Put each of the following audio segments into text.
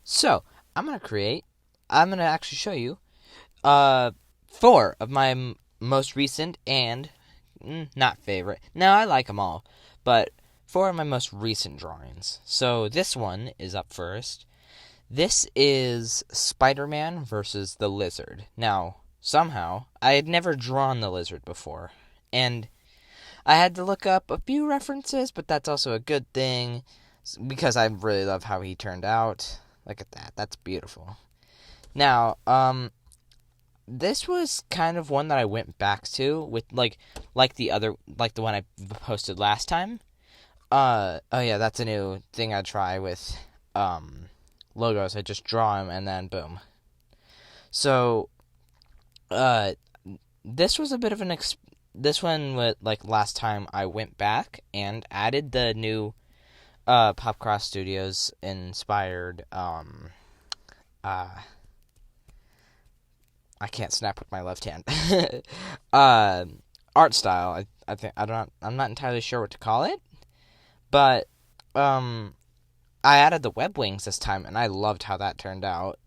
So, I'm going to actually show you uh, four of my most recent and not favorite. No, I like them all, but four of my most recent drawings. So, this one is up first. This is Spider-Man versus the Lizard. Now, somehow, I had never drawn the Lizard before, and I had to look up a few references, but that's also a good thing because I really love how he turned out. Look at that. That's beautiful. Now, this was kind of one that I went back to with like the one I posted last time. Oh yeah, that's a new thing I try with logos. I just draw them and then boom. So, uh this was a bit of this one with like last time I went back and added the new Popcross Studios inspired uh I can't snap with my left hand. uh, art style. I think I'm not entirely sure what to call it, but um, I added the web wings this time, and I loved how that turned out.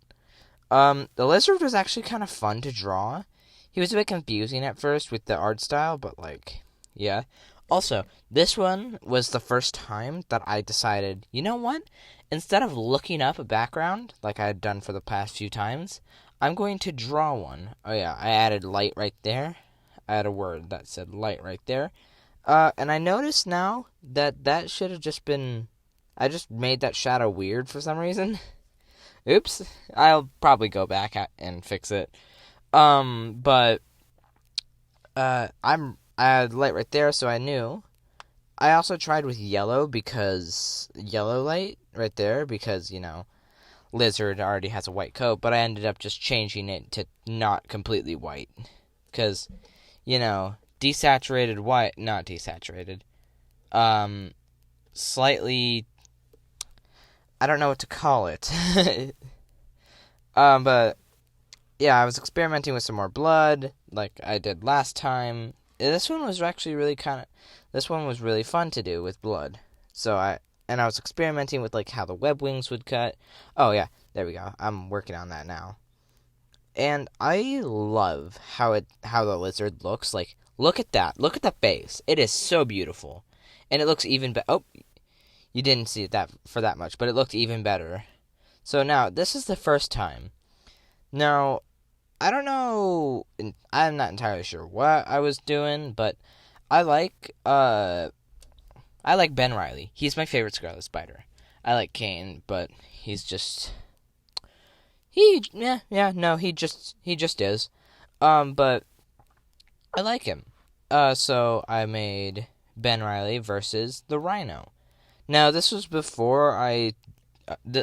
The lizard was actually kind of fun to draw. He was a bit confusing at first with the art style, but like, yeah. Also, this one was the first time that I decided, you know what? Instead of looking up a background like I had done for the past few times, I'm going to draw one. Oh yeah, I added light right there. I had a word that said light right there. And I noticed now that that should have just been. I just made that shadow weird for some reason. Oops. I'll probably go back and fix it. But I had light right there, so I knew. I also tried with yellow because yellow light right there because lizard already has a white coat, but I ended up just changing it to not completely white because desaturated white, not desaturated, um, slightly. I don't know what to call it. But yeah, I was experimenting with some more blood, like I did last time. This one was actually this one was really fun to do with blood. I was experimenting with like how the web wings would cut. Oh yeah, there we go. I'm working on that now. And I love how the lizard looks. Like, look at that. Look at the face. It is so beautiful. And it looks even better. Oh, you didn't see that for that much, but it looked even better. So now, this is the first time. Now, I don't know. I'm not entirely sure what I was doing, but I like I like Ben Riley. He's my favorite Scarlet Spider. I like Kane, but he's just he just is. But I like him. So I made Ben Riley versus the Rhino. Now this was before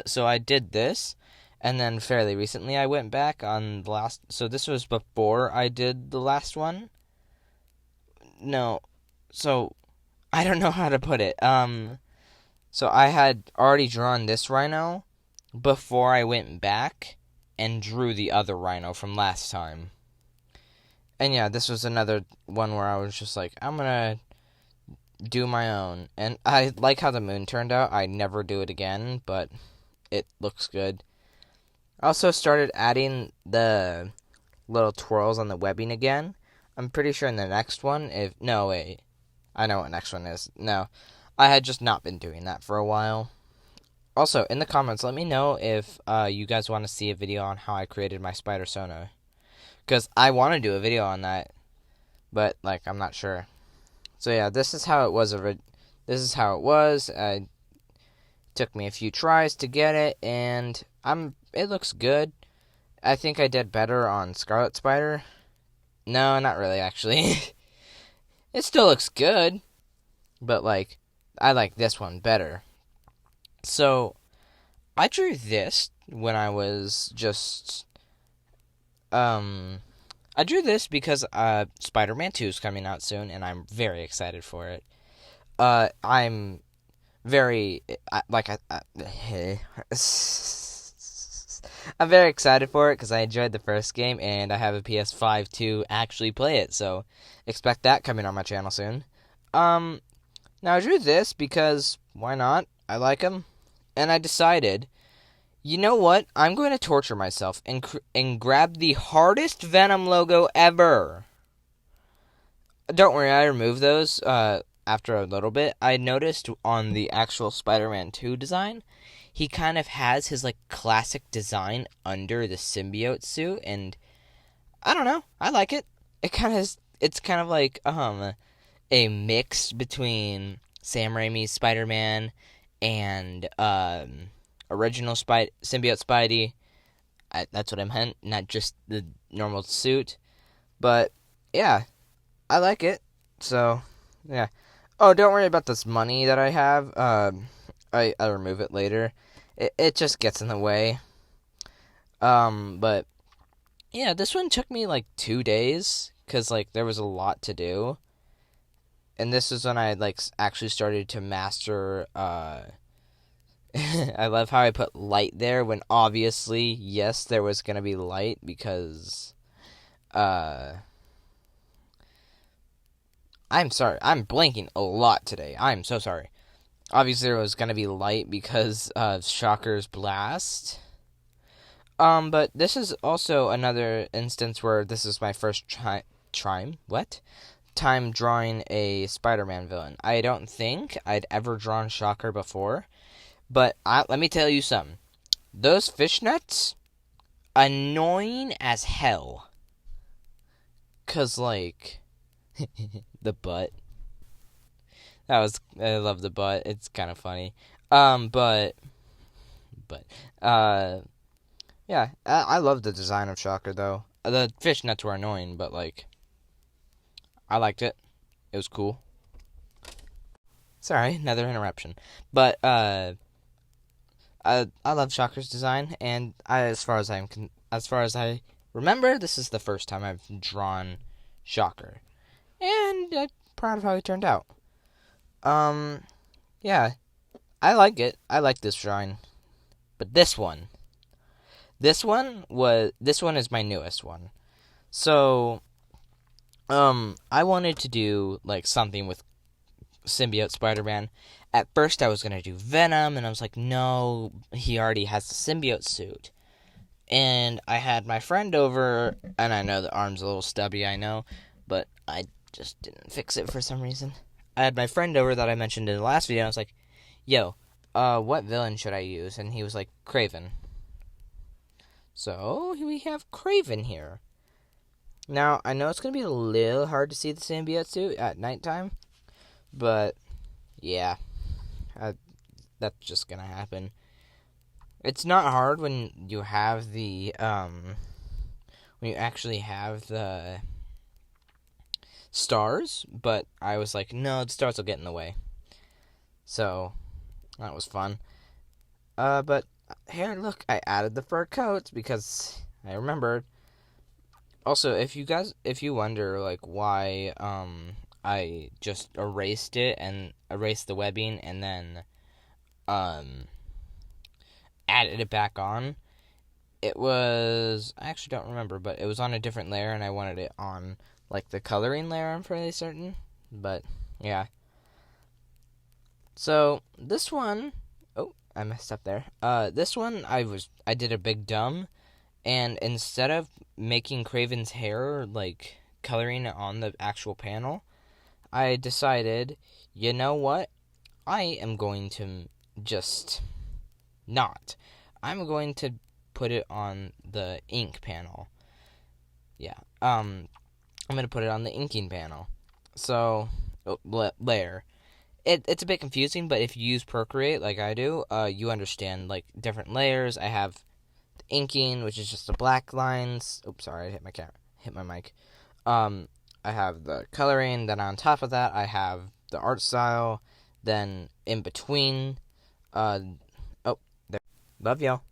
so I did this, and then fairly recently I went back on the last. So this was before I did the last one. No, so I don't know how to put it. So I had already drawn this Rhino before I went back and drew the other Rhino from last time. And yeah, this was another one where I was just like, I'm gonna do my own. And I like how the moon turned out. I never do it again, but it looks good. I also started adding the little twirls on the webbing again. I'm pretty sure in the next one, no, wait. I know what next one is. No, I had just not been doing that for a while. Also, in the comments, let me know if you guys want to see a video on how I created my Spider Sona. Because I want to do a video on that, but, like, I'm not sure. So, yeah, this is how it was. This is how it was. It took me a few tries to get it, and it looks good. I think I did better on Scarlet Spider. No, not really, actually. It still looks good, but, like, I like this one better. So, I drew this when I was just, I drew this because, Spider-Man 2 is coming out soon, and I'm very excited for it. I'm very, I'm very excited for it because I enjoyed the first game, and I have a PS5 to actually play it, so expect that coming on my channel soon. Now I drew this because, why not? I like him. And I decided, You know what? I'm going to torture myself and grab the hardest Venom logo ever. Don't worry, I removed those after a little bit. I noticed on the actual Spider-Man 2 design, he kind of has his like classic design under the symbiote suit, and I don't know, I like it. It's kind of like a mix between Sam Raimi's Spider-Man and original symbiote Spidey. That's what I meant, not just the normal suit. But yeah, I like it. So yeah. Oh, don't worry about this money that I have. I'll remove it later. It just gets in the way. But yeah, this one took me like 2 days because like there was a lot to do, and this is when I like actually started to master. I love how I put light there when obviously yes there was gonna be light because uh I'm sorry, I'm blanking a lot today. I'm so sorry. Obviously, there was gonna be light because of Shocker's blast. But this is also another instance where this is my first time drawing a Spider-Man villain. I don't think I'd ever drawn Shocker before, but let me tell you something. Those fishnets, annoying as hell. 'Cause like the butt. I love the butt. It's kind of funny. But uh yeah, I love the design of Shocker though. The fishnets were annoying, but like I liked it. It was cool. Sorry, another interruption. But I love Shocker's design, and as far as I remember, this is the first time I've drawn Shocker, and I'm proud of how he turned out. Um, yeah, I like it. I like this drawing, but this one is my newest one. So, I wanted to do like something with symbiote Spider-Man. At first, I was gonna do Venom, and I was like, no, he already has the symbiote suit. And I had my friend over, and I know the arm's a little stubby, I know, but I just didn't fix it for some reason. I had my friend over that I mentioned in the last video, and I was like, yo, what villain should I use? And he was like, Kraven. So, we have Kraven here. Now, I know it's going to be a little hard to see the symbiote suit at nighttime, but yeah, that's just going to happen. It's not hard when you have when you actually have the stars, but I was like, no, the stars will get in the way. So, that was fun. But here, look, I added the fur coats because I remembered. Also, if you wonder like why I just erased it and erased the webbing and then added it back on, it was, I actually don't remember, but it was on a different layer and I wanted it on like the coloring layer, I'm fairly certain. But yeah. So this one, oh, I messed up there. This one I did a big dumb, and instead of making Kraven's hair like coloring it on the actual panel, I decided, you know what? I am going to just not. I'm going to put it on the ink panel. Yeah. I'm going to put it on the inking panel. So, layer. It's a bit confusing, but if you use Procreate like I do, you understand like different layers. I have the inking, which is just the black lines. Oops, sorry, I hit my mic. I have the coloring. Then on top of that, I have the art style. Then in between, oh, there. Love y'all.